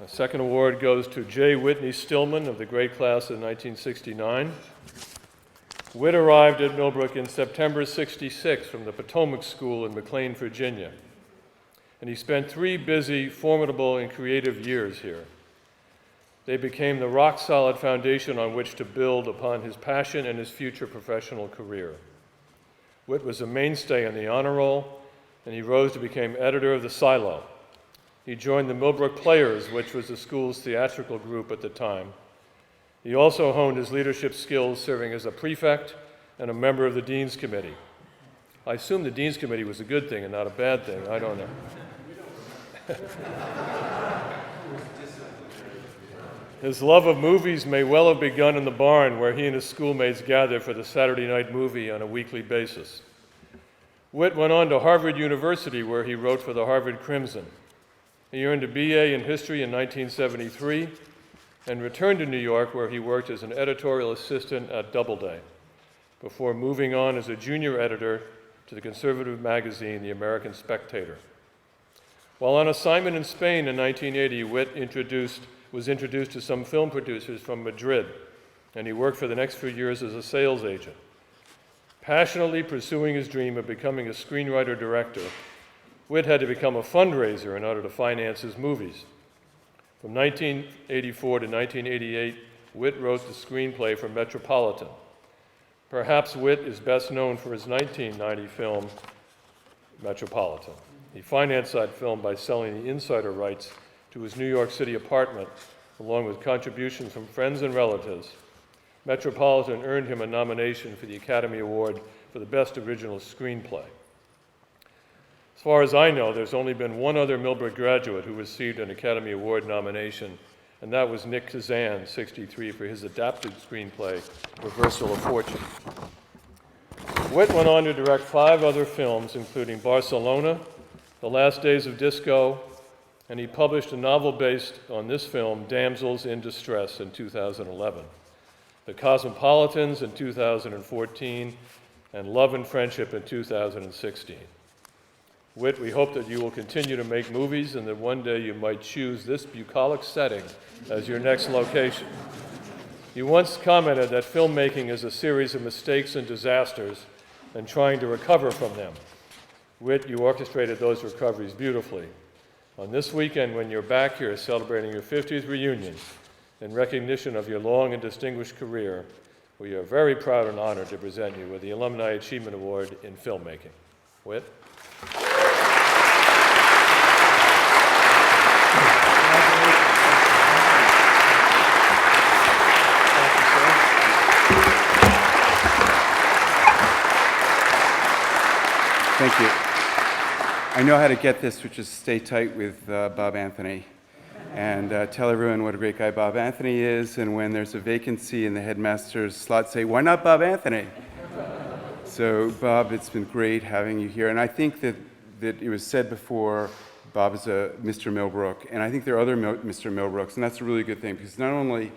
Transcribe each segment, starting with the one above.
The second award goes to J. Whitney Stillman of the grade class of 1969. Whit arrived at Millbrook in September '66 from the Potomac School in McLean, Virginia. And he spent 3 busy, formidable, and creative years here. They became the rock-solid foundation on which to build upon his passion and his future professional career. Whit was a mainstay on the honor roll, and he rose to become editor of the Silo. He joined the Millbrook Players, which was the school's theatrical group at the time. He also honed his leadership skills serving as a prefect and a member of the Dean's Committee. I assume the Dean's Committee was a good thing and not a bad thing. I don't know. His love of movies may well have begun in the barn where he and his schoolmates gathered for the Saturday night movie on a weekly basis. Whit went on to Harvard University, where he wrote for the Harvard Crimson. He earned a BA in history in 1973 and returned to New York, where he worked as an editorial assistant at Doubleday, before moving on as a junior editor to the conservative magazine, The American Spectator. While on assignment in Spain in 1980, Whit was introduced to some film producers from Madrid, and he worked for the next few years as a sales agent. Passionately pursuing his dream of becoming a screenwriter-director, Whit had to become a fundraiser in order to finance his movies. From 1984 to 1988, Whit wrote the screenplay for Metropolitan. Perhaps Whit is best known for his 1990 film, Metropolitan. He financed that film by selling the insider rights to his New York City apartment, along with contributions from friends and relatives. Metropolitan earned him a nomination for the Academy Award for the Best Original Screenplay. As far as I know, there's only been one other Millbrook graduate who received an Academy Award nomination, and that was Nick Kazan, 63, for his adapted screenplay, Reversal of Fortune. Whit went on to direct 5 other films, including Barcelona, The Last Days of Disco, and he published a novel based on this film, Damsels in Distress, in 2011. The Cosmopolitans in 2014, and Love and Friendship in 2016. Whit, we hope that you will continue to make movies and that one day you might choose this bucolic setting as your next location. You once commented that filmmaking is a series of mistakes and disasters and trying to recover from them. Whit, you orchestrated those recoveries beautifully. On this weekend, when you're back here celebrating your 50th reunion, in recognition of your long and distinguished career, we are very proud and honored to present you with the Alumni Achievement Award in Filmmaking. Whit? Thank you. I know how to get this, which is stay tight with Bob Anthony and tell everyone what a great guy Bob Anthony is, and when there's a vacancy in the headmaster's slot, say, why not Bob Anthony? So Bob, it's been great having you here, and I think that it was said before, Bob is a Mr. Millbrook, and I think there are other Mr. Millbrooks, and that's a really good thing, because not only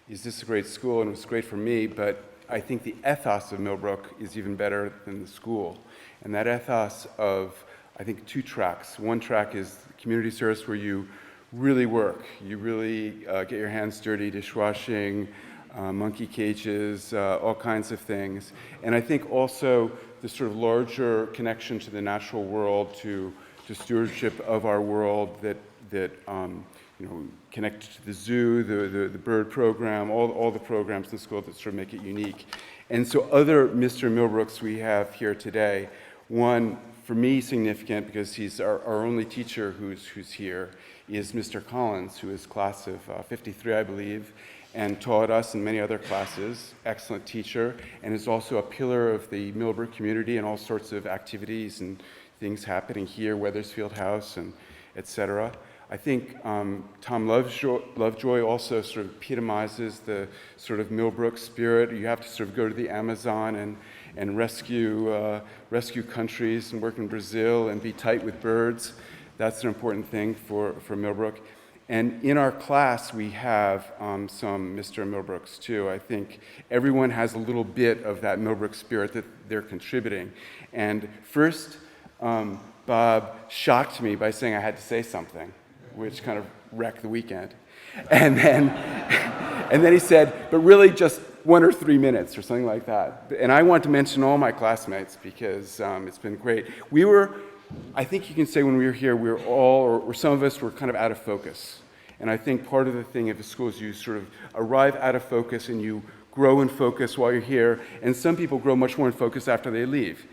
is this a great school, and it was great for me, but I think the ethos of Millbrook is even better than the school. And that ethos of, I think, 2 tracks. One track is community service, where you really work. You really get your hands dirty, dishwashing, monkey cages, all kinds of things. And I think also the sort of larger connection to the natural world, to stewardship of our world that connected to the zoo, the bird program, all the programs in the school that sort of make it unique. And so other Mr. Millbrooks we have here today, one for me significant because he's our only teacher who's here, is Mr. Collins, who is class of 53, I believe, and taught us and many other classes, excellent teacher, and is also a pillar of the Millbrook community and all sorts of activities and things happening here, Weathersfield House, and et cetera. I think Tom Lovejoy also sort of epitomizes the sort of Millbrook spirit. You have to sort of go to the Amazon and rescue countries and work in Brazil and be tight with birds. That's an important thing for Millbrook. And in our class, we have some Mr. Millbrooks too. I think everyone has a little bit of that Millbrook spirit that they're contributing. And first, Bob shocked me by saying I had to say something. which kind of wrecked the weekend. And then, and then he said, but really just 1 or 3 minutes or something like that. And I want to mention all my classmates because it's been great. We were, I think you can say when we were here, we were all, or some of us were kind of out of focus. And I think part of the thing at the school is you sort of arrive out of focus and you grow in focus while you're here. And some people grow much more in focus after they leave.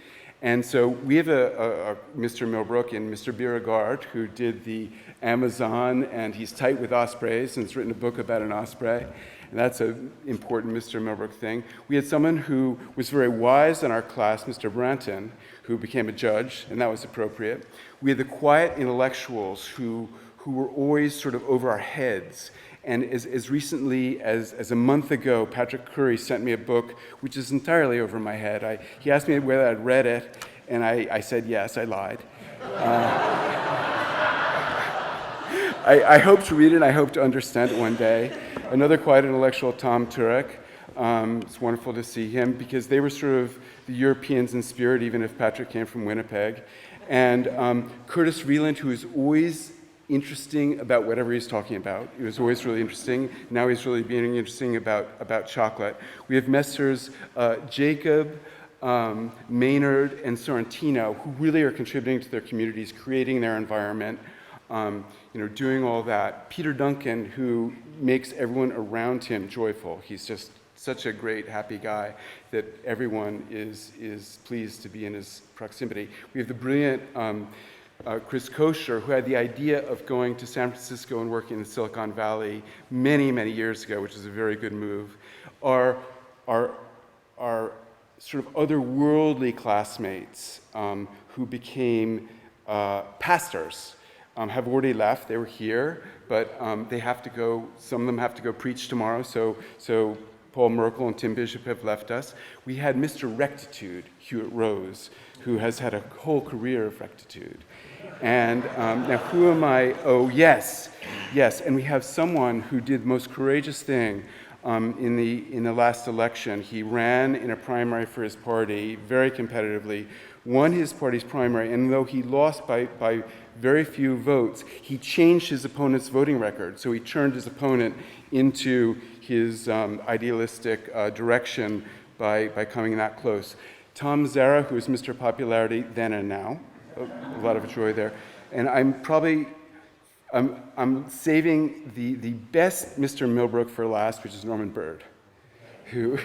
And so we have a Mr. Millbrook and Mr. Beauregard who did the Amazon, and he's tight with ospreys and has written a book about an osprey. And that's an important Mr. Millbrook thing. We had someone who was very wise in our class, Mr. Branton, who became a judge, and that was appropriate. We had the quiet intellectuals who were always sort of over our heads. And as recently as a month ago, Patrick Curry sent me a book which is entirely over my head. He asked me whether I'd read it, and I said yes, I lied. I hope to read it, and I hope to understand it one day. Another quiet intellectual, Tom Turek. It's wonderful to see him because they were sort of the Europeans in spirit, even if Patrick came from Winnipeg. And Curtis Vreeland, who is always interesting about whatever he's talking about. He was always really interesting. Now he's really being interesting about chocolate. We have Messrs. Jacob, Maynard, and Sorrentino, who really are contributing to their communities, creating their environment, doing all that. Peter Duncan, who makes everyone around him joyful. He's just such a great, happy guy that everyone is pleased to be in his proximity. We have the brilliant Chris Kosher, who had the idea of going to San Francisco and working in Silicon Valley many, many years ago, which is a very good move. Our sort of otherworldly classmates who became pastors have already left. They were here, but they have to go, some of them have to go preach tomorrow, so Paul Merkel and Tim Bishop have left us. We had Mr. Rectitude, Hewitt Rose, who has had a whole career of rectitude. And now who am I? Oh, yes, and we have someone who did the most courageous thing in the last election. He ran in a primary for his party very competitively, won his party's primary, and though he lost by very few votes, he changed his opponent's voting record. So he turned his opponent into his idealistic direction by coming that close. Tom Zara, who is Mr. Popularity then and now, a lot of joy there. And I'm saving the best Mr. Millbrook for last, which is Norman Bird, who